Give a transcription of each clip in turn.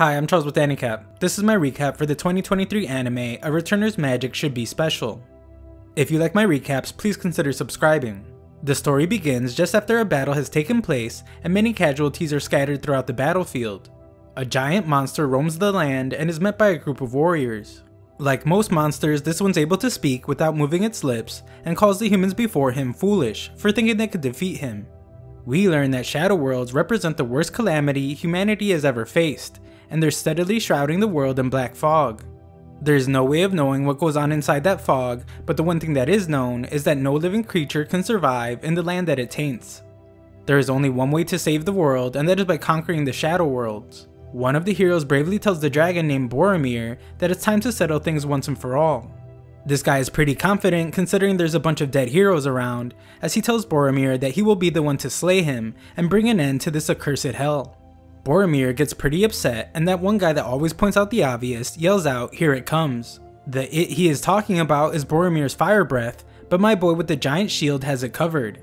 Hi, I'm Charles with AniCap. This is my recap for the 2023 anime A Returner's Magic Should Be Special. If you like my recaps, please consider subscribing. The story begins just after a battle has taken place and many casualties are scattered throughout the battlefield. A giant monster roams the land and is met by a group of warriors. Like most monsters, this one's able to speak without moving its lips and calls the humans before him foolish for thinking they could defeat him. We learn that shadow worlds represent the worst calamity humanity has ever faced, and they're steadily shrouding the world in black fog. There's no way of knowing what goes on inside that fog, but the one thing that is known is that no living creature can survive in the land that it taints. There is only one way to save the world, and that is by conquering the shadow worlds. One of the heroes bravely tells the dragon named Boromir that it's time to settle things once and for all. This guy is pretty confident considering there's a bunch of dead heroes around, as he tells Boromir that he will be the one to slay him and bring an end to this accursed hell. Boromir gets pretty upset, and that one guy that always points out the obvious yells out, "Here it comes." The "it" he is talking about is Boromir's fire breath, but my boy with the giant shield has it covered.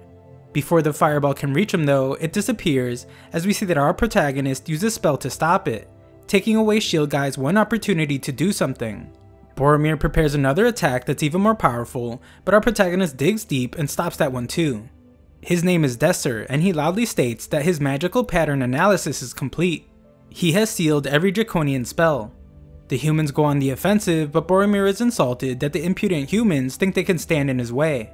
Before the fireball can reach him though, it disappears as we see that our protagonist uses a spell to stop it, taking away Shield Guy's one opportunity to do something. Boromir prepares another attack that's even more powerful, but our protagonist digs deep and stops that one too. His name is Desser, and he loudly states that his magical pattern analysis is complete. He has sealed every draconian spell. The humans go on the offensive, but Boromir is insulted that the impudent humans think they can stand in his way.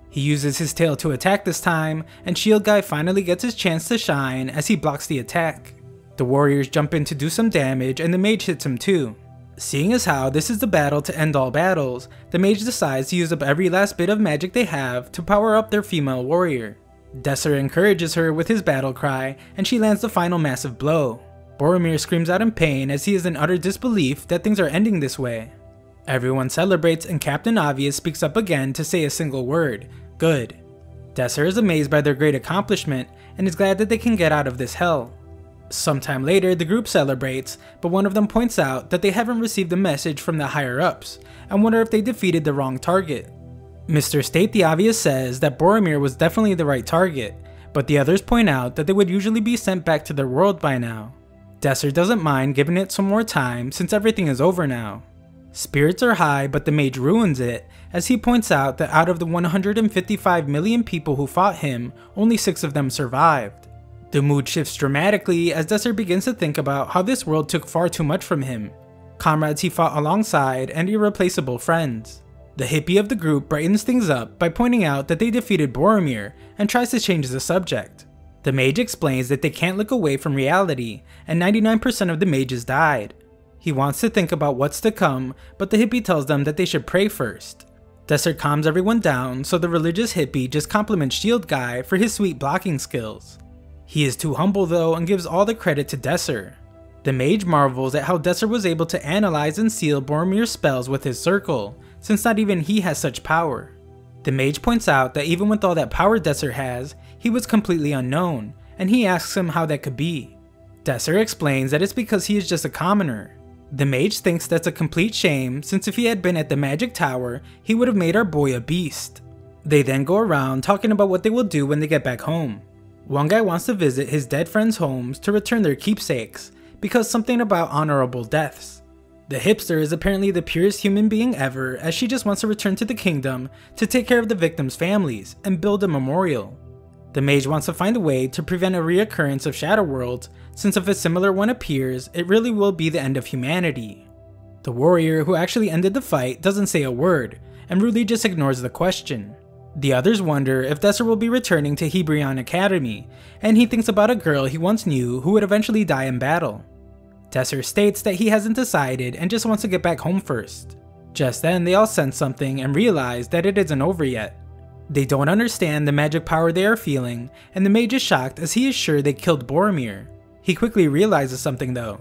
He uses his tail to attack this time, and Shield Guy finally gets his chance to shine as he blocks the attack. The warriors jump in to do some damage, and the mage hits him too. Seeing as how this is the battle to end all battles, the mage decides to use up every last bit of magic they have to power up their female warrior. Desser encourages her with his battle cry, and she lands the final massive blow. Boromir screams out in pain as he is in utter disbelief that things are ending this way. Everyone celebrates, and Captain Obvious speaks up again to say a single word: good. Desser is amazed by their great accomplishment and is glad that they can get out of this hell. Sometime later, the group celebrates, but one of them points out that they haven't received a message from the higher-ups, and wonder if they defeated the wrong target. Mr. State the Obvious says that Boromir was definitely the right target, but the others point out that they would usually be sent back to their world by now. Desser doesn't mind giving it some more time since everything is over now. Spirits are high, but the mage ruins it, as he points out that out of the 155 million people who fought him, only 6 of them survived. The mood shifts dramatically as Desser begins to think about how this world took far too much from him, comrades he fought alongside, and irreplaceable friends. The hippie of the group brightens things up by pointing out that they defeated Boromir and tries to change the subject. The mage explains that they can't look away from reality, and 99% of the mages died. He wants to think about what's to come, but the hippie tells them that they should pray first. Desser calms everyone down, so the religious hippie just compliments Shield Guy for his sweet blocking skills. He is too humble though and gives all the credit to Desser. The mage marvels at how Desser was able to analyze and seal Boromir's spells with his circle, since not even he has such power. The mage points out that even with all that power Desser has, he was completely unknown, and he asks him how that could be. Desser explains that it's because he is just a commoner. The mage thinks that's a complete shame, since if he had been at the magic tower, he would have made our boy a beast. They then go around talking about what they will do when they get back home. One guy wants to visit his dead friends' homes to return their keepsakes, because something about honorable deaths. The hipster is apparently the purest human being ever, as she just wants to return to the kingdom to take care of the victims' families and build a memorial. The mage wants to find a way to prevent a reoccurrence of shadow worlds, since if a similar one appears, it really will be the end of humanity. The warrior who actually ended the fight doesn't say a word, and rudely just ignores the question. The others wonder if Desser will be returning to Hebrion Academy, and he thinks about a girl he once knew who would eventually die in battle. Desser states that he hasn't decided and just wants to get back home first. Just then they all sense something and realize that it isn't over yet. They don't understand the magic power they are feeling, and the mage is shocked as he is sure they killed Boromir. He quickly realizes something though.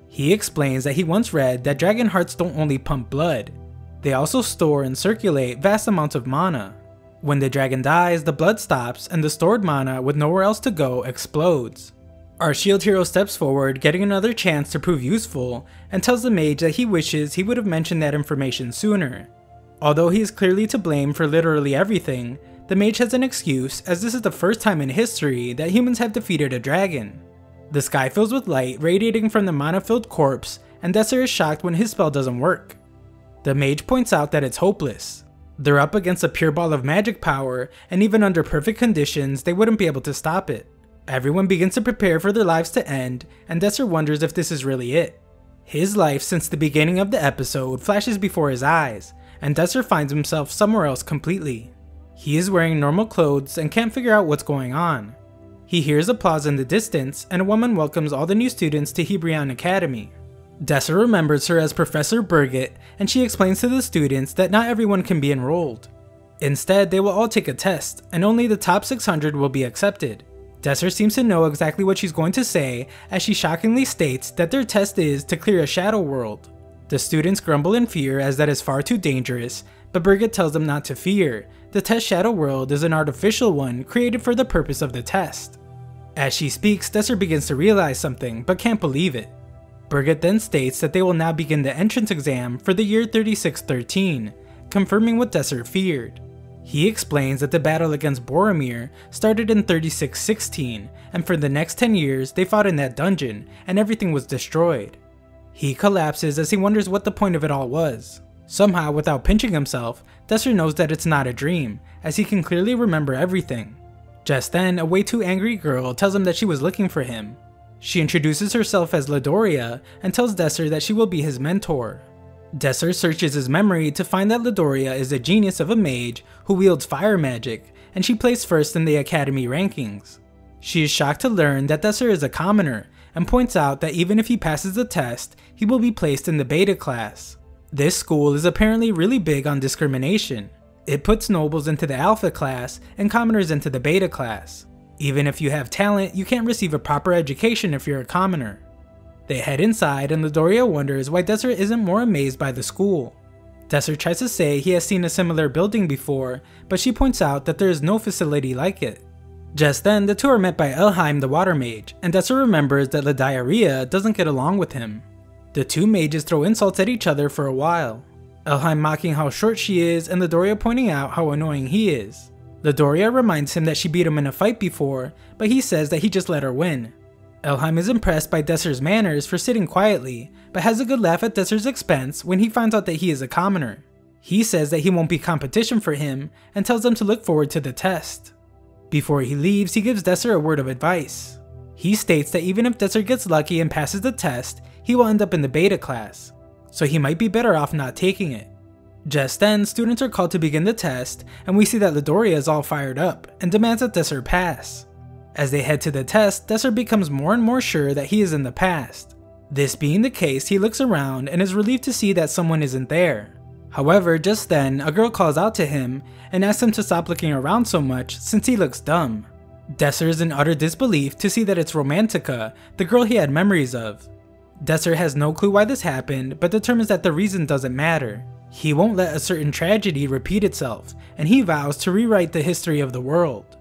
He explains that he once read that dragon hearts don't only pump blood, they also store and circulate vast amounts of mana. When the dragon dies, the blood stops and the stored mana with nowhere else to go explodes. Our shield hero steps forward, getting another chance to prove useful, and tells the mage that he wishes he would have mentioned that information sooner. Although he is clearly to blame for literally everything, the mage has an excuse as this is the first time in history that humans have defeated a dragon. The sky fills with light radiating from the mana-filled corpse, and Desser is shocked when his spell doesn't work. The mage points out that it's hopeless. They're up against a pure ball of magic power, and even under perfect conditions, they wouldn't be able to stop it. Everyone begins to prepare for their lives to end, and Desser wonders if this is really it. His life since the beginning of the episode flashes before his eyes, and Desser finds himself somewhere else completely. He is wearing normal clothes and can't figure out what's going on. He hears applause in the distance, and a woman welcomes all the new students to Hebrion Academy. Desser remembers her as Professor Birgit, and she explains to the students that not everyone can be enrolled. Instead, they will all take a test, and only the top 600 will be accepted. Desser seems to know exactly what she's going to say, as she shockingly states that their test is to clear a shadow world. The students grumble in fear as that is far too dangerous, but Birgit tells them not to fear. The test shadow world is an artificial one created for the purpose of the test. As she speaks, Desser begins to realize something, but can't believe it. Birgit then states that they will now begin the entrance exam for the year 3613, confirming what Desser feared. He explains that the battle against Boromir started in 3616, and for the next 10 years they fought in that dungeon, and everything was destroyed. He collapses as he wonders what the point of it all was. Somehow, without pinching himself, Desser knows that it's not a dream, as he can clearly remember everything. Just then, a way too angry girl tells him that she was looking for him. She introduces herself as Ladoria and tells Desser that she will be his mentor. Desser searches his memory to find that Ladoria is a genius of a mage who wields fire magic, and she placed first in the academy rankings. She is shocked to learn that Desser is a commoner, and points out that even if he passes the test, he will be placed in the beta class. This school is apparently really big on discrimination. It puts nobles into the alpha class and commoners into the beta class. Even if you have talent, you can't receive a proper education if you're a commoner. They head inside, and Ladoria wonders why Desser isn't more amazed by the school. Desser tries to say he has seen a similar building before, but she points out that there is no facility like it. Just then, the two are met by Elheim the water mage, and Desser remembers that Ladoria doesn't get along with him. The two mages throw insults at each other for a while. Elheim mocking how short she is, and Ladoria pointing out how annoying he is. Ladoria reminds him that she beat him in a fight before, but he says that he just let her win. Elheim is impressed by Desser's manners for sitting quietly, but has a good laugh at Desser's expense when he finds out that he is a commoner. He says that he won't be competition for him, and tells them to look forward to the test. Before he leaves, he gives Desser a word of advice. He states that even if Desser gets lucky and passes the test, he will end up in the beta class, so he might be better off not taking it. Just then, students are called to begin the test, and we see that Ladoria is all fired up, and demands that Desser pass. As they head to the test, Desser becomes more and more sure that he is in the past. This being the case, he looks around and is relieved to see that someone isn't there. However, just then, a girl calls out to him and asks him to stop looking around so much since he looks dumb. Desser is in utter disbelief to see that it's Romantica, the girl he had memories of. Desser has no clue why this happened, but determines that the reason doesn't matter. He won't let a certain tragedy repeat itself, and he vows to rewrite the history of the world.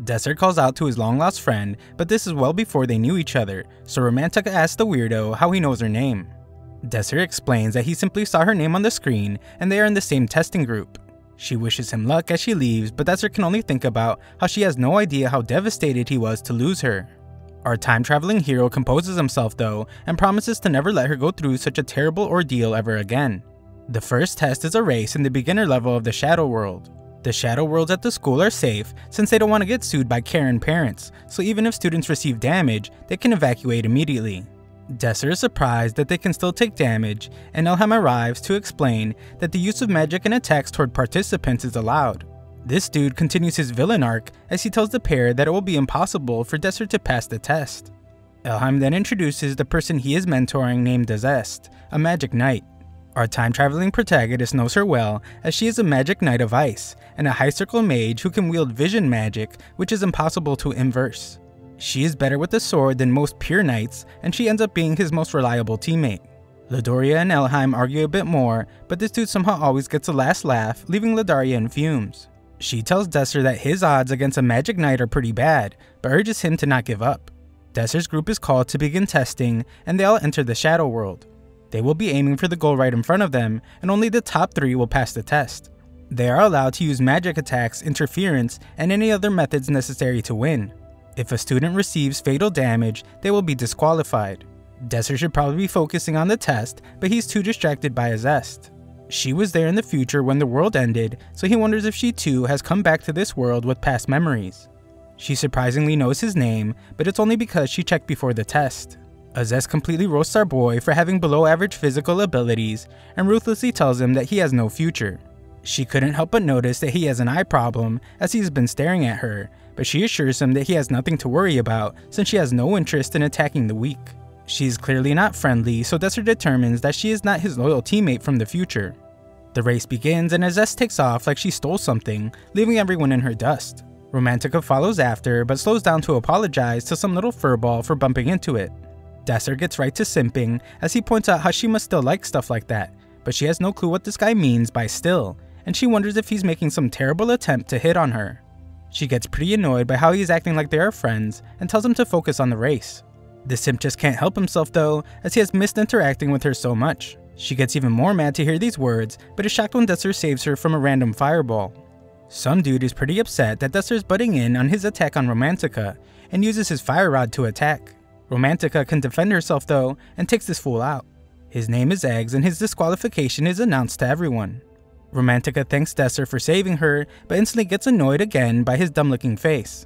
Desser calls out to his long-lost friend, but this is well before they knew each other, so Romantica asks the weirdo how he knows her name. Desser explains that he simply saw her name on the screen, and they are in the same testing group. She wishes him luck as she leaves, but Desser can only think about how she has no idea how devastated he was to lose her. Our time-traveling hero composes himself though, and promises to never let her go through such a terrible ordeal ever again. The first test is a race in the beginner level of the Shadow World. The Shadow Worlds at the school are safe since they don't want to get sued by Karen parents, so even if students receive damage, they can evacuate immediately. Desser is surprised that they can still take damage, and Elheim arrives to explain that the use of magic and attacks toward participants is allowed. This dude continues his villain arc as he tells the pair that it will be impossible for Desser to pass the test. Elheim then introduces the person he is mentoring named Dazest, a magic knight. Our time-traveling protagonist knows her well as she is a magic knight of ice, and a high circle mage who can wield vision magic, which is impossible to inverse. She is better with the sword than most pure knights, and she ends up being his most reliable teammate. Ladoria and Elheim argue a bit more, but this dude somehow always gets a last laugh, leaving Ladoria in fumes. She tells Desser that his odds against a magic knight are pretty bad, but urges him to not give up. Desser's group is called to begin testing, and they all enter the Shadow World. They will be aiming for the goal right in front of them, and only the top 3 will pass the test. They are allowed to use magic attacks, interference, and any other methods necessary to win. If a student receives fatal damage, they will be disqualified. Desser should probably be focusing on the test, but he's too distracted by a zest. She was there in the future when the world ended, so he wonders if she too has come back to this world with past memories. She surprisingly knows his name, but it's only because she checked before the test. Azez completely roasts our boy for having below average physical abilities and ruthlessly tells him that he has no future. She couldn't help but notice that he has an eye problem as he's been staring at her, but she assures him that he has nothing to worry about since she has no interest in attacking the weak. She is clearly not friendly, so Desser determines that she is not his loyal teammate from the future. The race begins and Azez takes off like she stole something, leaving everyone in her dust. Romantica follows after, but slows down to apologize to some little furball for bumping into it. Desser gets right to simping as he points out how she must still like stuff like that, but she has no clue what this guy means by still, and she wonders if he's making some terrible attempt to hit on her. She gets pretty annoyed by how he's acting like they are friends and tells him to focus on the race. The simp just can't help himself though, as he has missed interacting with her so much. She gets even more mad to hear these words, but is shocked when Desser saves her from a random fireball. Some dude is pretty upset that Desser's butting in on his attack on Romantica and uses his fire rod to attack. Romantica can defend herself though and takes this fool out. His name is Eggs and his disqualification is announced to everyone. Romantica thanks Desser for saving her, but instantly gets annoyed again by his dumb-looking face.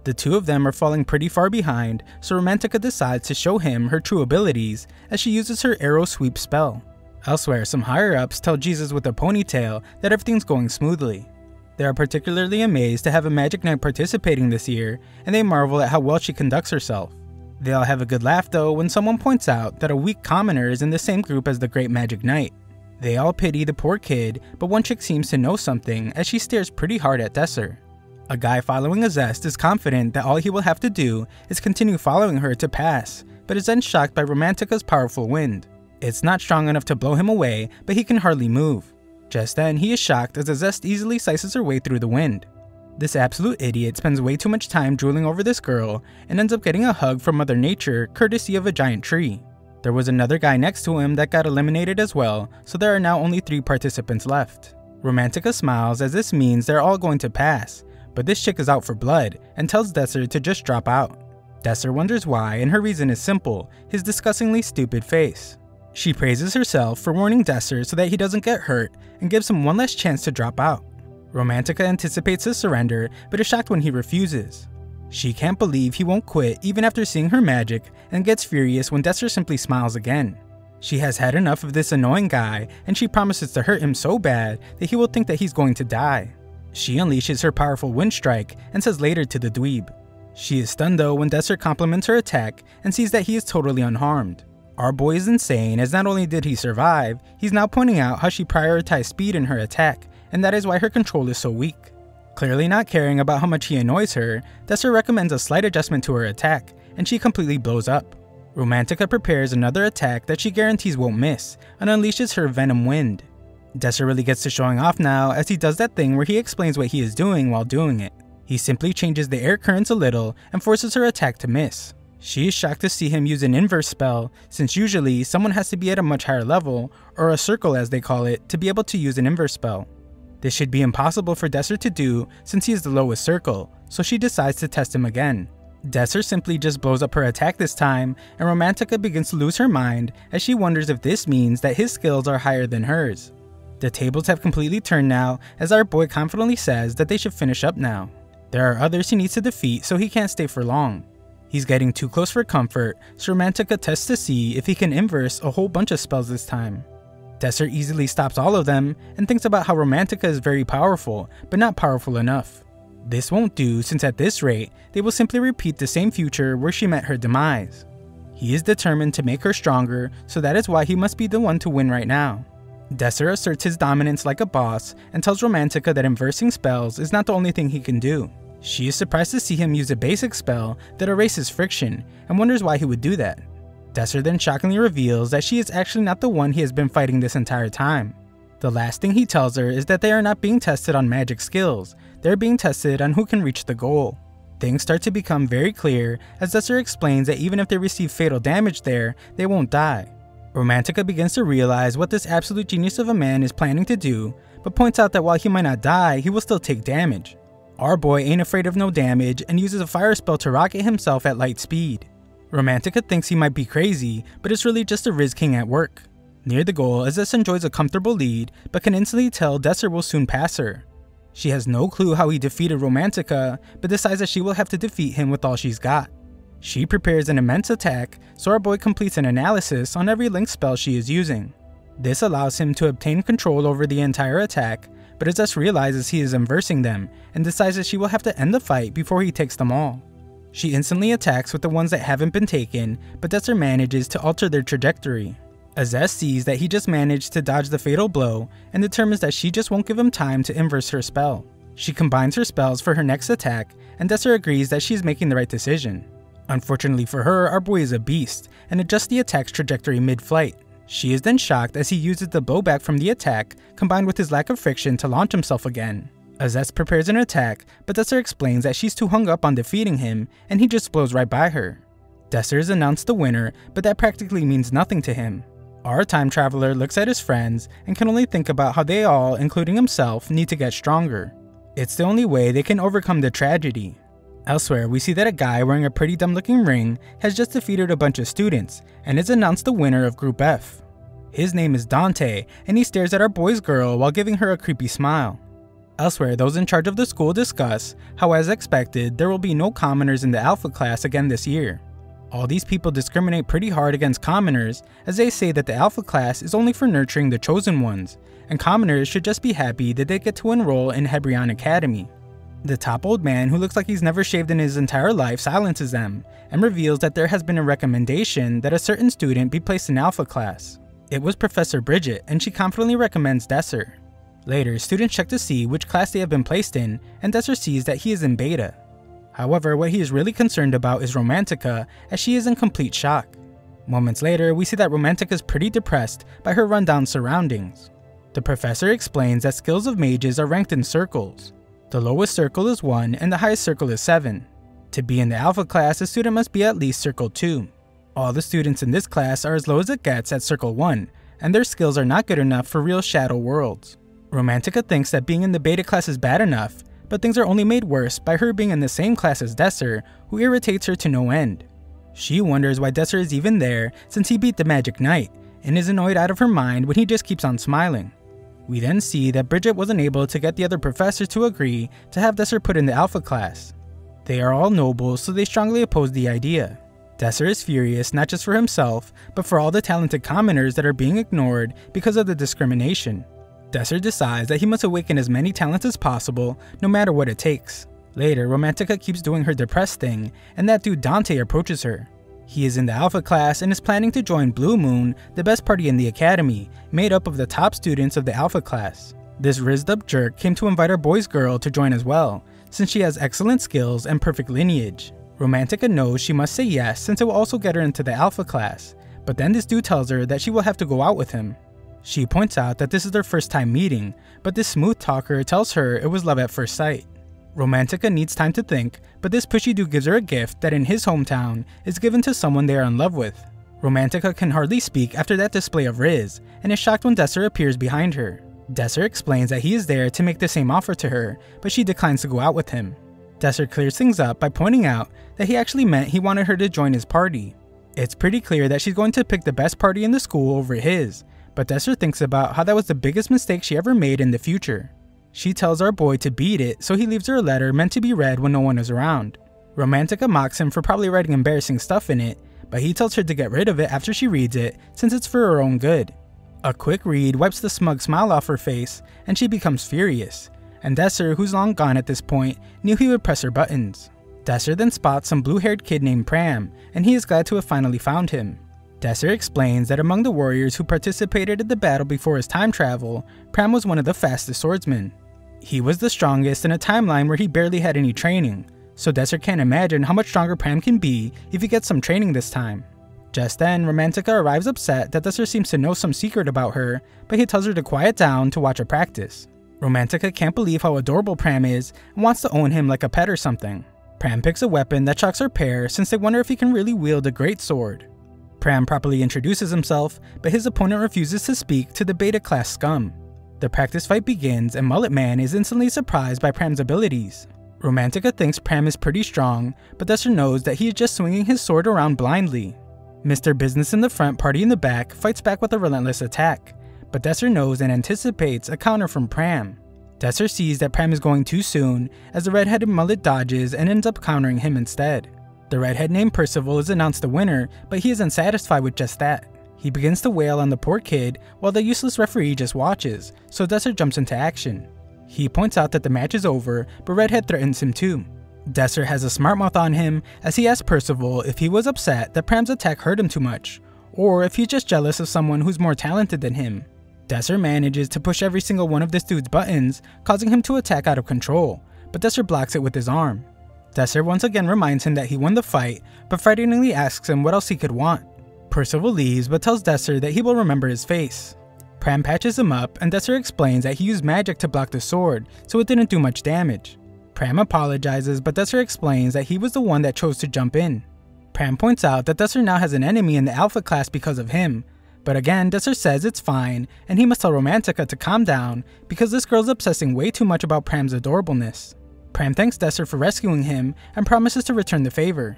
The two of them are falling pretty far behind, so Romantica decides to show him her true abilities as she uses her arrow sweep spell. Elsewhere, some higher-ups tell Jesus with a ponytail that everything's going smoothly. They are particularly amazed to have a Magic Knight participating this year, and they marvel at how well she conducts herself. They all have a good laugh though when someone points out that a weak commoner is in the same group as the Great Magic Knight. They all pity the poor kid, but one chick seems to know something as she stares pretty hard at Desser. A guy following a zest is confident that all he will have to do is continue following her to pass, but is then shocked by Romantica's powerful wind. It's not strong enough to blow him away, but he can hardly move. Just then, he is shocked as a zest easily slices her way through the wind. This absolute idiot spends way too much time drooling over this girl and ends up getting a hug from Mother Nature courtesy of a giant tree. There was another guy next to him that got eliminated as well, so there are now only 3 participants left. Romantica smiles as this means they're all going to pass, but this chick is out for blood and tells Desser to just drop out. Desser wonders why, and her reason is simple: his disgustingly stupid face. She praises herself for warning Desser so that he doesn't get hurt and gives him one last chance to drop out. Romantica anticipates his surrender, but is shocked when he refuses. She can't believe he won't quit even after seeing her magic and gets furious when Desser simply smiles again. She has had enough of this annoying guy and she promises to hurt him so bad that he will think that he's going to die. She unleashes her powerful wind strike and says later to the dweeb. She is stunned though when Desser compliments her attack and sees that he is totally unharmed. Our boy is insane as not only did he survive, he's now pointing out how she prioritized speed in her attack, and that is why her control is so weak. Clearly not caring about how much he annoys her, Desser recommends a slight adjustment to her attack, and she completely blows up. Romantica prepares another attack that she guarantees won't miss, and unleashes her Venom Wind. Desser really gets to showing off now as he does that thing where he explains what he is doing while doing it. He simply changes the air currents a little and forces her attack to miss. She is shocked to see him use an inverse spell, since usually someone has to be at a much higher level, or a circle as they call it, to be able to use an inverse spell. This should be impossible for Desser to do since he is the lowest circle, so she decides to test him again. Desser simply just blows up her attack this time, and Romantica begins to lose her mind as she wonders if this means that his skills are higher than hers. The tables have completely turned now as our boy confidently says that they should finish up now. There are others he needs to defeat so he can't stay for long. He's getting too close for comfort, so Romantica tests to see if he can inverse a whole bunch of spells this time. Desser easily stops all of them and thinks about how Romantica is very powerful, but not powerful enough. This won't do since at this rate, they will simply repeat the same future where she met her demise. He is determined to make her stronger, so that is why he must be the one to win right now. Desser asserts his dominance like a boss and tells Romantica that inversing spells is not the only thing he can do. She is surprised to see him use a basic spell that erases friction and wonders why he would do that. Desser then shockingly reveals that she is actually not the one he has been fighting this entire time. The last thing he tells her is that they are not being tested on magic skills, they are being tested on who can reach the goal. Things start to become very clear as Desser explains that even if they receive fatal damage there, they won't die. Romantica begins to realize what this absolute genius of a man is planning to do, but points out that while he might not die, he will still take damage. Our boy ain't afraid of no damage and uses a fire spell to rocket himself at light speed. Romantica thinks he might be crazy, but it's really just a Riz King at work. Near the goal, Azez enjoys a comfortable lead, but can instantly tell Desser will soon pass her. She has no clue how he defeated Romantica, but decides that she will have to defeat him with all she's got. She prepares an immense attack, so our boy completes an analysis on every link spell she is using. This allows him to obtain control over the entire attack, but Azez realizes he is inversing them, and decides that she will have to end the fight before he takes them all. She instantly attacks with the ones that haven't been taken, but Desser manages to alter their trajectory. Azez sees that he just managed to dodge the fatal blow, and determines that she just won't give him time to inverse her spell. She combines her spells for her next attack, and Desser agrees that she is making the right decision. Unfortunately for her, our boy is a beast, and adjusts the attack's trajectory mid-flight. She is then shocked as he uses the blowback from the attack, combined with his lack of friction to launch himself again. Azez prepares an attack, but Desser explains that she's too hung up on defeating him, and he just blows right by her. Desser is announced the winner, but that practically means nothing to him. Our time traveler looks at his friends, and can only think about how they all, including himself, need to get stronger. It's the only way they can overcome the tragedy. Elsewhere, we see that a guy wearing a pretty dumb looking ring has just defeated a bunch of students, and is announced the winner of Group F. His name is Dante, and he stares at our boy's girl while giving her a creepy smile. Elsewhere, those in charge of the school discuss how, as expected, there will be no commoners in the Alpha class again this year. All these people discriminate pretty hard against commoners, as they say that the Alpha class is only for nurturing the chosen ones, and commoners should just be happy that they get to enroll in Hebrion Academy. The top old man, who looks like he's never shaved in his entire life, silences them, and reveals that there has been a recommendation that a certain student be placed in Alpha class. It was Professor Bridget, and she confidently recommends Desser. Later, students check to see which class they have been placed in, and Desser sees that he is in Beta. However, what he is really concerned about is Romantica, as she is in complete shock. Moments later, we see that Romantica is pretty depressed by her rundown surroundings. The professor explains that skills of mages are ranked in circles. The lowest circle is 1 and the highest circle is 7. To be in the Alpha class, a student must be at least Circle 2. All the students in this class are as low as it gets at Circle 1, and their skills are not good enough for real Shadow worlds. Romantica thinks that being in the Beta class is bad enough, but things are only made worse by her being in the same class as Desser, who irritates her to no end. She wonders why Desser is even there since he beat the Magic Knight, and is annoyed out of her mind when he just keeps on smiling. We then see that Bridget wasn't able to get the other professors to agree to have Desser put in the Alpha class. They are all nobles, so they strongly oppose the idea. Desser is furious not just for himself, but for all the talented commoners that are being ignored because of the discrimination. Desser decides that he must awaken as many talents as possible, no matter what it takes. Later, Romantica keeps doing her depressed thing, and that dude Dante approaches her. He is in the Alpha class and is planning to join Blue Moon, the best party in the academy, made up of the top students of the Alpha class. This rizzed up jerk came to invite our boy's girl to join as well, since she has excellent skills and perfect lineage. Romantica knows she must say yes since it will also get her into the Alpha class, but then this dude tells her that she will have to go out with him. She points out that this is their first time meeting, but this smooth talker tells her it was love at first sight. Romantica needs time to think, but this pushy dude gives her a gift that in his hometown is given to someone they are in love with. Romantica can hardly speak after that display of Riz, and is shocked when Desser appears behind her. Desser explains that he is there to make the same offer to her, but she declines to go out with him. Desser clears things up by pointing out that he actually meant he wanted her to join his party. It's pretty clear that she's going to pick the best party in the school over his, but Desser thinks about how that was the biggest mistake she ever made in the future. She tells our boy to beat it, so he leaves her a letter meant to be read when no one is around. Romantica mocks him for probably writing embarrassing stuff in it, but he tells her to get rid of it after she reads it, since it's for her own good. A quick read wipes the smug smile off her face, and she becomes furious, and Desser, who's long gone at this point, knew he would press her buttons. Desser then spots some blue-haired kid named Pram, and he is glad to have finally found him. Desser explains that among the warriors who participated in the battle before his time travel, Pram was one of the fastest swordsmen. He was the strongest in a timeline where he barely had any training, so Desser can't imagine how much stronger Pram can be if he gets some training this time. Just then, Romantica arrives upset that Desser seems to know some secret about her, but he tells her to quiet down to watch her practice. Romantica can't believe how adorable Pram is and wants to own him like a pet or something. Pram picks a weapon that shocks her pair since they wonder if he can really wield a great sword. Pram properly introduces himself, but his opponent refuses to speak to the Beta class scum. The practice fight begins and Mullet Man is instantly surprised by Pram's abilities. Romantica thinks Pram is pretty strong, but Desser knows that he is just swinging his sword around blindly. Mr. Business in the front, Party in the back fights back with a relentless attack, but Desser knows and anticipates a counter from Pram. Desser sees that Pram is going too soon as the redheaded mullet dodges and ends up countering him instead. The redhead named Percival is announced the winner, but he is unsatisfied with just that. He begins to wail on the poor kid while the useless referee just watches, so Desser jumps into action. He points out that the match is over, but Redhead threatens him too. Desser has a smart mouth on him as he asks Percival if he was upset that Pram's attack hurt him too much, or if he's just jealous of someone who's more talented than him. Desser manages to push every single one of this dude's buttons, causing him to attack out of control, but Desser blocks it with his arm. Desser once again reminds him that he won the fight, but frighteningly asks him what else he could want. Percival leaves but tells Desser that he will remember his face. Pram patches him up, and Desser explains that he used magic to block the sword, so it didn't do much damage. Pram apologizes, but Desser explains that he was the one that chose to jump in. Pram points out that Desser now has an enemy in the Alpha class because of him, but again Desser says it's fine, and he must tell Romantica to calm down because this girl's obsessing way too much about Pram's adorableness. Pram thanks Desser for rescuing him and promises to return the favor.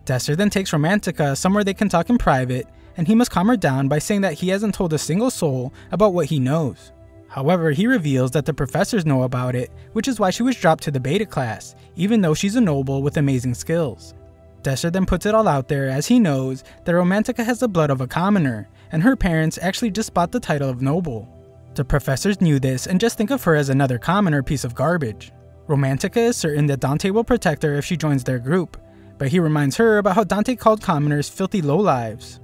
Desser then takes Romantica somewhere they can talk in private, and he must calm her down by saying that he hasn't told a single soul about what he knows. However, he reveals that the professors know about it, which is why she was dropped to the beta class, even though she's a noble with amazing skills. Desser then puts it all out there as he knows that Romantica has the blood of a commoner, and her parents actually just bought the title of noble. The professors knew this and just think of her as another commoner piece of garbage. Romantica is certain that Dante will protect her if she joins their group, but he reminds her about how Dante called commoners filthy lowlives.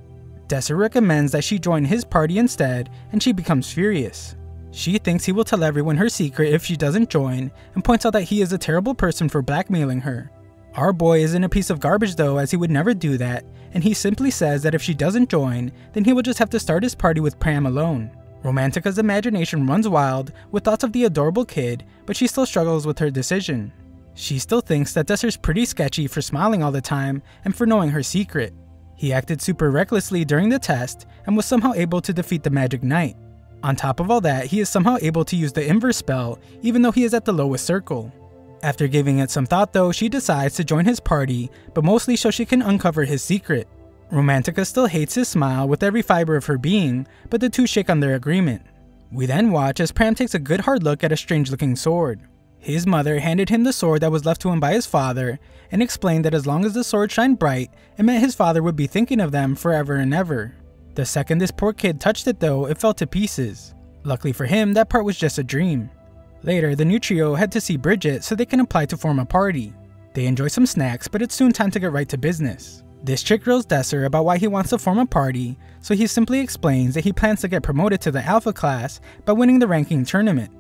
Desser recommends that she join his party instead, and she becomes furious. She thinks he will tell everyone her secret if she doesn't join, and points out that he is a terrible person for blackmailing her. Our boy isn't a piece of garbage though, as he would never do that, and he simply says that if she doesn't join, then he will just have to start his party with Pram alone. Romantica's imagination runs wild with thoughts of the adorable kid, but she still struggles with her decision. She still thinks that Desser's pretty sketchy for smiling all the time and for knowing her secret. He acted super recklessly during the test and was somehow able to defeat the Magic Knight. On top of all that, he is somehow able to use the inverse spell even though he is at the lowest circle. After giving it some thought though, she decides to join his party, but mostly so she can uncover his secret. Romantica still hates his smile with every fiber of her being, but the two shake on their agreement. We then watch as Pram takes a good hard look at a strange looking sword. His mother handed him the sword that was left to him by his father, and explained that as long as the sword shined bright, it meant his father would be thinking of them forever and ever. The second this poor kid touched it though, it fell to pieces. Luckily for him, that part was just a dream. Later, the new trio head to see Bridget so they can apply to form a party. They enjoy some snacks, but it's soon time to get right to business. This chick grills Desser about why he wants to form a party, so he simply explains that he plans to get promoted to the Alpha class by winning the ranking tournament.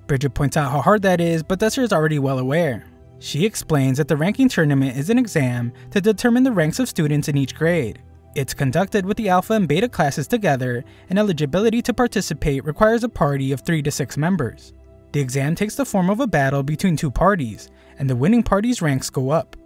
Bridget points out how hard that is, but Desser is already well aware. She explains that the ranking tournament is an exam to determine the ranks of students in each grade. It's conducted with the Alpha and Beta classes together, and eligibility to participate requires a party of 3 to 6 members. The exam takes the form of a battle between two parties, and the winning party's ranks go up.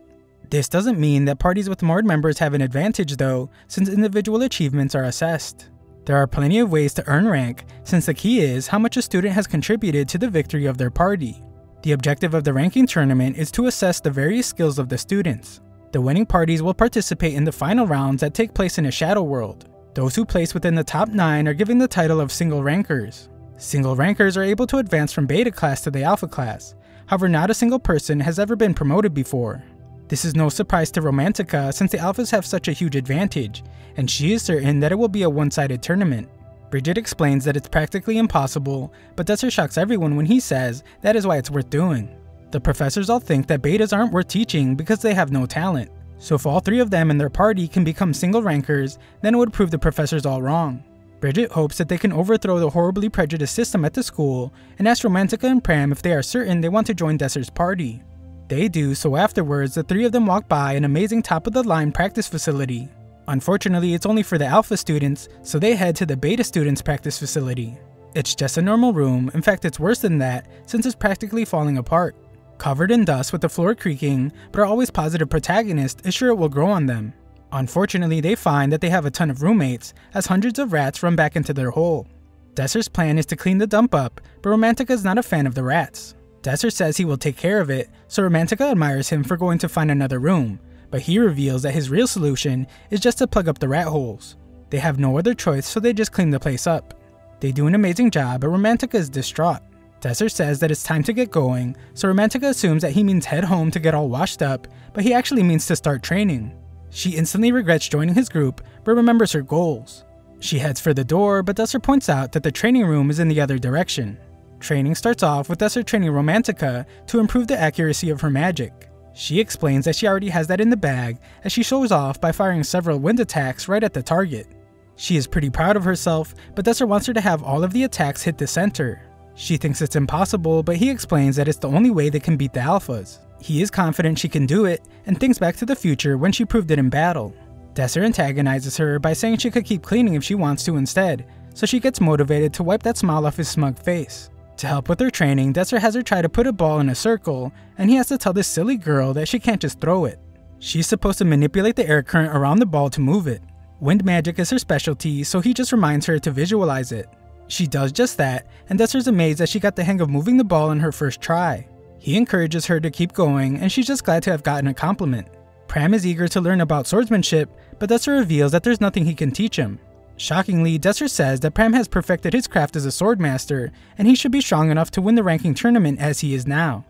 This doesn't mean that parties with more members have an advantage though, since individual achievements are assessed. There are plenty of ways to earn rank, since the key is how much a student has contributed to the victory of their party. The objective of the ranking tournament is to assess the various skills of the students. The winning parties will participate in the final rounds that take place in a shadow world. Those who place within the top 9 are given the title of single rankers. Single rankers are able to advance from Beta class to the Alpha class, however not a single person has ever been promoted before. This is no surprise to Romantica since the Alphas have such a huge advantage, and she is certain that it will be a one-sided tournament. Bridget explains that it's practically impossible, but Desser shocks everyone when he says that is why it's worth doing. The professors all think that betas aren't worth teaching because they have no talent, so if all 3 of them in their party can become single rankers, then it would prove the professors all wrong. Bridget hopes that they can overthrow the horribly prejudiced system at the school and asks Romantica and Pram if they are certain they want to join Desser's party. They do, so afterwards the 3 of them walk by an amazing top-of-the-line practice facility. Unfortunately, it's only for the Alpha students, so they head to the Beta students' practice facility. It's just a normal room, in fact it's worse than that since it's practically falling apart. Covered in dust with the floor creaking, but our always positive protagonist is sure it will grow on them. Unfortunately, they find that they have a ton of roommates, as hundreds of rats run back into their hole. Desser's plan is to clean the dump up, but Romantica is not a fan of the rats. Desser says he will take care of it, so Romantica admires him for going to find another room, but he reveals that his real solution is just to plug up the rat holes. They have no other choice, so they just clean the place up. They do an amazing job, but Romantica is distraught. Desser says that it's time to get going, so Romantica assumes that he means head home to get all washed up, but he actually means to start training. She instantly regrets joining his group, but remembers her goals. She heads for the door, but Desser points out that the training room is in the other direction. Training starts off with Desser training Romantica to improve the accuracy of her magic. She explains that she already has that in the bag, as she shows off by firing several wind attacks right at the target. She is pretty proud of herself, but Desser wants her to have all of the attacks hit the center. She thinks it's impossible, but he explains that it's the only way they can beat the alphas. He is confident she can do it, and thinks back to the future when she proved it in battle. Desser antagonizes her by saying she could keep cleaning if she wants to instead, so she gets motivated to wipe that smile off his smug face. To help with her training, Desser has her try to put a ball in a circle, and he has to tell this silly girl that she can't just throw it. She's supposed to manipulate the air current around the ball to move it. Wind magic is her specialty, so he just reminds her to visualize it. She does just that, and Desser's amazed that she got the hang of moving the ball in her first try. He encourages her to keep going, and she's just glad to have gotten a compliment. Pram is eager to learn about swordsmanship, but Desser reveals that there's nothing he can teach him. Shockingly, Desser says that Pram has perfected his craft as a swordmaster, and he should be strong enough to win the ranking tournament as he is now.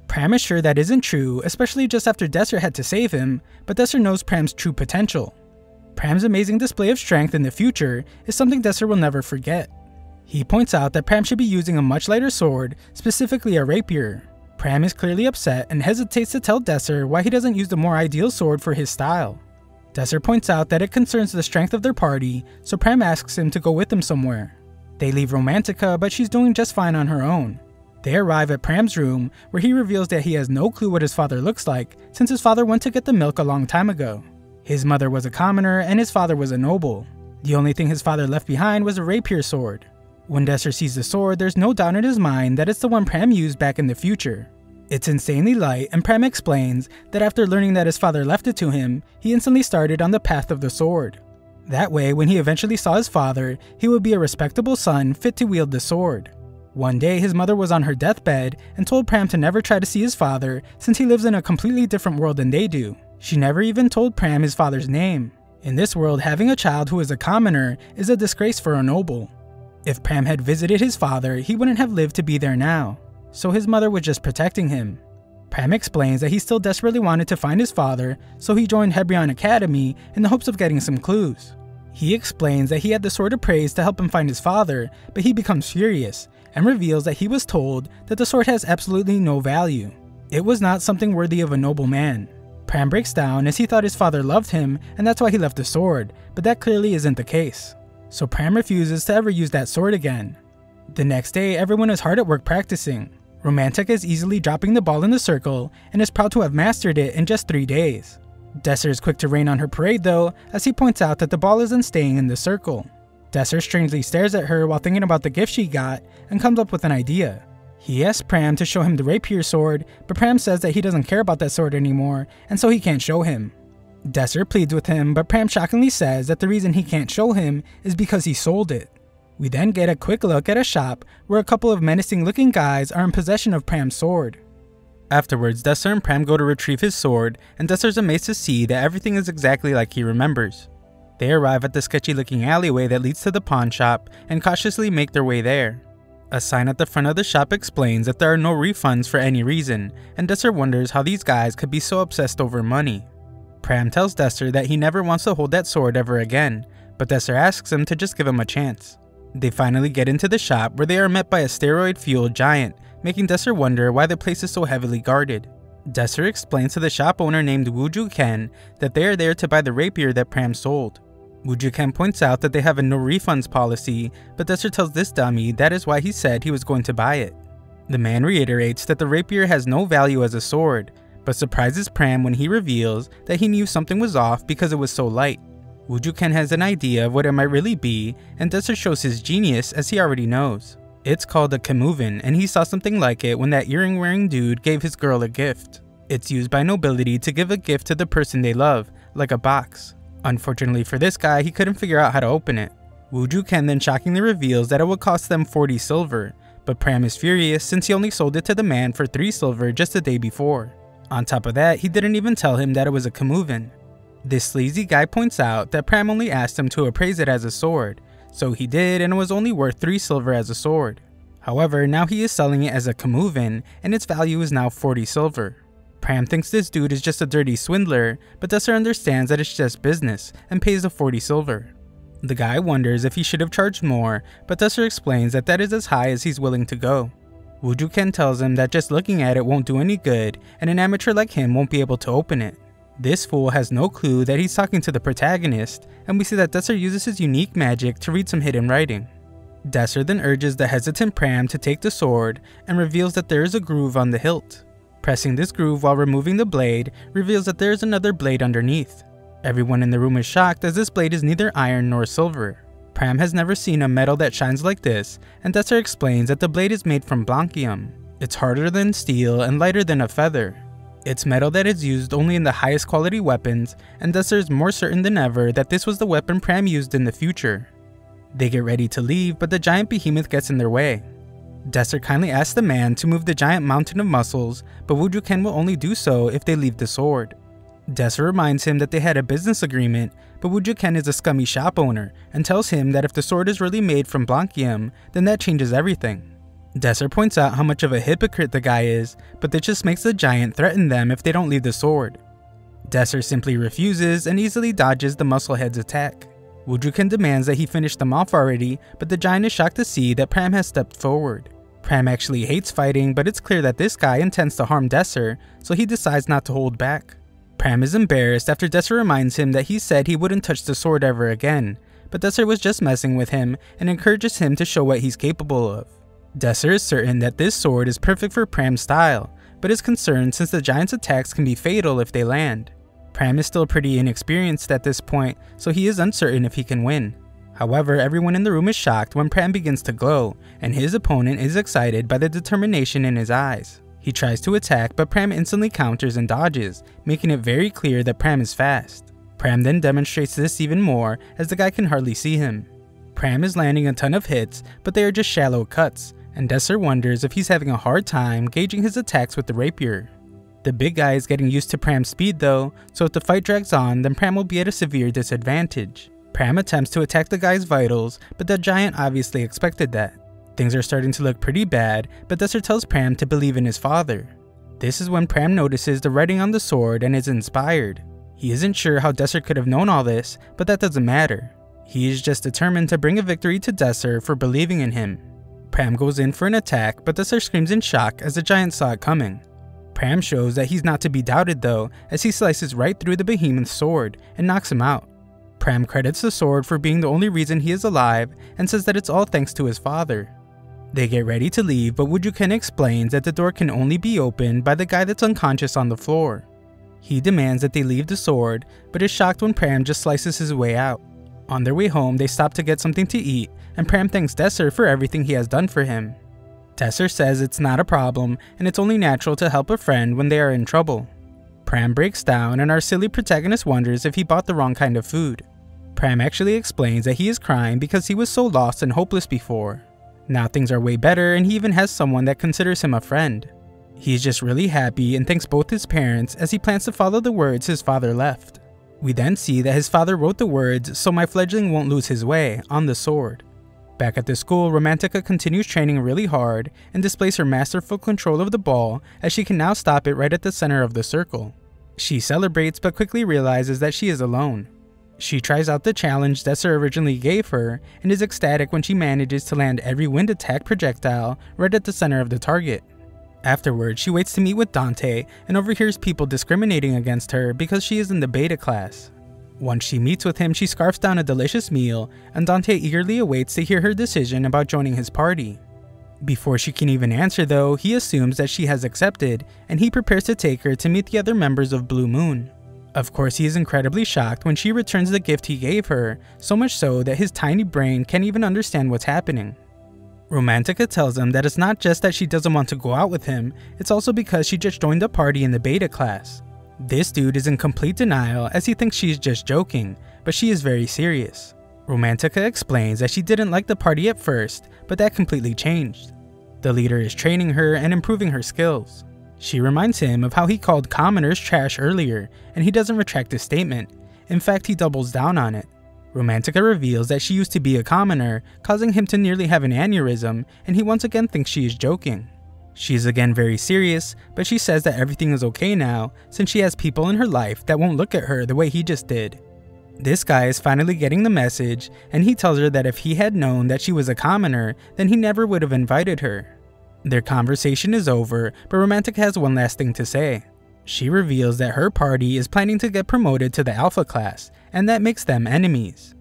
Pram is sure that isn't true, especially just after Desser had to save him, but Desser knows Pram's true potential. Pram's amazing display of strength in the future is something Desser will never forget. He points out that Pram should be using a much lighter sword, specifically a rapier. Pram is clearly upset and hesitates to tell Desser why he doesn't use the more ideal sword for his style. Desser points out that it concerns the strength of their party, so Pram asks him to go with them somewhere. They leave Romantica, but she's doing just fine on her own. They arrive at Pram's room, where he reveals that he has no clue what his father looks like, since his father went to get the milk a long time ago. His mother was a commoner, and his father was a noble. The only thing his father left behind was a rapier sword. When Desser sees the sword, there's no doubt in his mind that it's the one Pram used back in the future. It's insanely light, and Pram explains that after learning that his father left it to him, he instantly started on the path of the sword. That way, when he eventually saw his father, he would be a respectable son fit to wield the sword. One day, his mother was on her deathbed and told Pram to never try to see his father since he lives in a completely different world than they do. She never even told Pram his father's name. In this world, having a child who is a commoner is a disgrace for a noble. If Pram had visited his father, he wouldn't have lived to be there now. So his mother was just protecting him. Pram explains that he still desperately wanted to find his father, so he joined Hebrion Academy in the hopes of getting some clues. He explains that he had the Sword of Praise to help him find his father, but he becomes furious, and reveals that he was told that the sword has absolutely no value. It was not something worthy of a noble man. Pram breaks down as he thought his father loved him, and that's why he left the sword, but that clearly isn't the case. So Pram refuses to ever use that sword again. The next day, everyone is hard at work practicing. Romantica is easily dropping the ball in the circle, and is proud to have mastered it in just 3 days. Desser is quick to rain on her parade though, as he points out that the ball isn't staying in the circle. Desser strangely stares at her while thinking about the gift she got, and comes up with an idea. He asks Pram to show him the rapier sword, but Pram says that he doesn't care about that sword anymore, and so he can't show him. Desser pleads with him, but Pram shockingly says that the reason he can't show him is because he sold it. We then get a quick look at a shop where a couple of menacing looking guys are in possession of Pram's sword. Afterwards, Desser and Pram go to retrieve his sword, and Desser's amazed to see that everything is exactly like he remembers. They arrive at the sketchy looking alleyway that leads to the pawn shop and cautiously make their way there. A sign at the front of the shop explains that there are no refunds for any reason, and Desser wonders how these guys could be so obsessed over money. Pram tells Desser that he never wants to hold that sword ever again, but Desser asks him to just give him a chance. They finally get into the shop where they are met by a steroid-fueled giant, making Desser wonder why the place is so heavily guarded. Desser explains to the shop owner named Wooju Ken that they are there to buy the rapier that Pram sold. Wooju Ken points out that they have a no refunds policy, but Desser tells this dummy that is why he said he was going to buy it. The man reiterates that the rapier has no value as a sword, but surprises Pram when he reveals that he knew something was off because it was so light. Wooju Ken has an idea of what it might really be, and Desser shows his genius as he already knows. It's called a Kamuvin, and he saw something like it when that earring wearing dude gave his girl a gift. It's used by nobility to give a gift to the person they love, like a box. Unfortunately for this guy, he couldn't figure out how to open it. Wooju Ken then shockingly reveals that it would cost them 40 silver, but Pram is furious since he only sold it to the man for 3 silver just the day before. On top of that, he didn't even tell him that it was a Kamuvan. This sleazy guy points out that Pram only asked him to appraise it as a sword, so he did, and it was only worth 3 silver as a sword. However, now he is selling it as a Kamuvan, and its value is now 40 silver. Pram thinks this dude is just a dirty swindler, but Desser understands that it's just business, and pays the 40 silver. The guy wonders if he should have charged more, but Desser explains that is as high as he's willing to go. Wujuken tells him that just looking at it won't do any good, and an amateur like him won't be able to open it. This fool has no clue that he's talking to the protagonist, and we see that Desser uses his unique magic to read some hidden writing. Desser then urges the hesitant Pram to take the sword, and reveals that there is a groove on the hilt. Pressing this groove while removing the blade reveals that there is another blade underneath. Everyone in the room is shocked as this blade is neither iron nor silver. Pram has never seen a metal that shines like this, and Desser explains that the blade is made from blancium. It's harder than steel and lighter than a feather. It's metal that is used only in the highest quality weapons, and Desser is more certain than ever that this was the weapon Pram used in the future. They get ready to leave, but the giant behemoth gets in their way. Desser kindly asks the man to move the giant mountain of muscles, but Wujuken will only do so if they leave the sword. Desser reminds him that they had a business agreement, but Wujuken is a scummy shop owner and tells him that if the sword is really made from blancium, then that changes everything. Desser points out how much of a hypocrite the guy is, but this just makes the giant threaten them if they don't leave the sword. Desser simply refuses and easily dodges the musclehead's attack. Wujuken demands that he finish them off already, but the giant is shocked to see that Pram has stepped forward. Pram actually hates fighting, but it's clear that this guy intends to harm Desser, so he decides not to hold back. Pram is embarrassed after Desser reminds him that he said he wouldn't touch the sword ever again, but Desser was just messing with him and encourages him to show what he's capable of. Desser is certain that this sword is perfect for Pram's style, but is concerned since the giant's attacks can be fatal if they land. Pram is still pretty inexperienced at this point, so he is uncertain if he can win. However, everyone in the room is shocked when Pram begins to glow, and his opponent is excited by the determination in his eyes. He tries to attack, but Pram instantly counters and dodges, making it very clear that Pram is fast. Pram then demonstrates this even more, as the guy can hardly see him. Pram is landing a ton of hits, but they are just shallow cuts, and Desser wonders if he's having a hard time gauging his attacks with the rapier. The big guy is getting used to Pram's speed though, so if the fight drags on, then Pram will be at a severe disadvantage. Pram attempts to attack the guy's vitals, but the giant obviously expected that. Things are starting to look pretty bad, but Desser tells Pram to believe in his father. This is when Pram notices the writing on the sword and is inspired. He isn't sure how Desser could have known all this, but that doesn't matter. He is just determined to bring a victory to Desser for believing in him. Pram goes in for an attack, but Desser screams in shock as the giant saw it coming. Pram shows that he's not to be doubted though, as he slices right through the behemoth's sword and knocks him out. Pram credits the sword for being the only reason he is alive and says that it's all thanks to his father. They get ready to leave, but Wujuken explains that the door can only be opened by the guy that's unconscious on the floor. He demands that they leave the sword, but is shocked when Pram just slices his way out. On their way home, they stop to get something to eat, and Pram thanks Desser for everything he has done for him. Desser says it's not a problem, and it's only natural to help a friend when they are in trouble. Pram breaks down, and our silly protagonist wonders if he bought the wrong kind of food. Pram actually explains that he is crying because he was so lost and hopeless before. Now things are way better, and he even has someone that considers him a friend. He's just really happy and thanks both his parents as he plans to follow the words his father left. We then see that his father wrote the words "so my fledgling won't lose his way" on the sword. Back at the school, Romantica continues training really hard and displays her masterful control of the ball as she can now stop it right at the center of the circle. She celebrates but quickly realizes that she is alone. She tries out the challenge Desser originally gave her and is ecstatic when she manages to land every wind attack projectile right at the center of the target. Afterwards, she waits to meet with Dante and overhears people discriminating against her because she is in the beta class. Once she meets with him, she scarfs down a delicious meal, and Dante eagerly awaits to hear her decision about joining his party. Before she can even answer though, he assumes that she has accepted, and he prepares to take her to meet the other members of Blue Moon. Of course, he is incredibly shocked when she returns the gift he gave her, so much so that his tiny brain can't even understand what's happening. Romantica tells him that it's not just that she doesn't want to go out with him, it's also because she just joined a party in the beta class. This dude is in complete denial as he thinks she's just joking, but she is very serious. Romantica explains that she didn't like the party at first, but that completely changed. The leader is training her and improving her skills. She reminds him of how he called commoners trash earlier, and he doesn't retract his statement. In fact, he doubles down on it. Romantica reveals that she used to be a commoner, causing him to nearly have an aneurysm, and he once again thinks she is joking. She is again very serious, but she says that everything is okay now, since she has people in her life that won't look at her the way he just did. This guy is finally getting the message, and he tells her that if he had known that she was a commoner, then he never would have invited her. Their conversation is over, but Romantica has one last thing to say. She reveals that her party is planning to get promoted to the Alpha class, and that makes them enemies.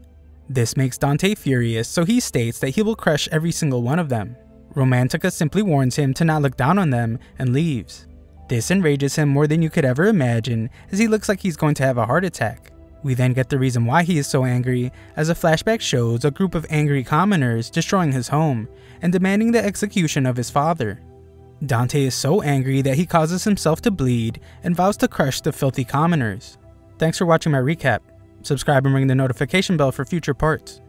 This makes Dante furious, so he states that he will crush every single one of them. Romantica simply warns him to not look down on them and leaves. This enrages him more than you could ever imagine, as he looks like he's going to have a heart attack. We then get the reason why he is so angry, as a flashback shows a group of angry commoners destroying his home and demanding the execution of his father. Dante is so angry that he causes himself to bleed and vows to crush the filthy commoners. Thanks for watching my recap. Subscribe and ring the notification bell for future parts.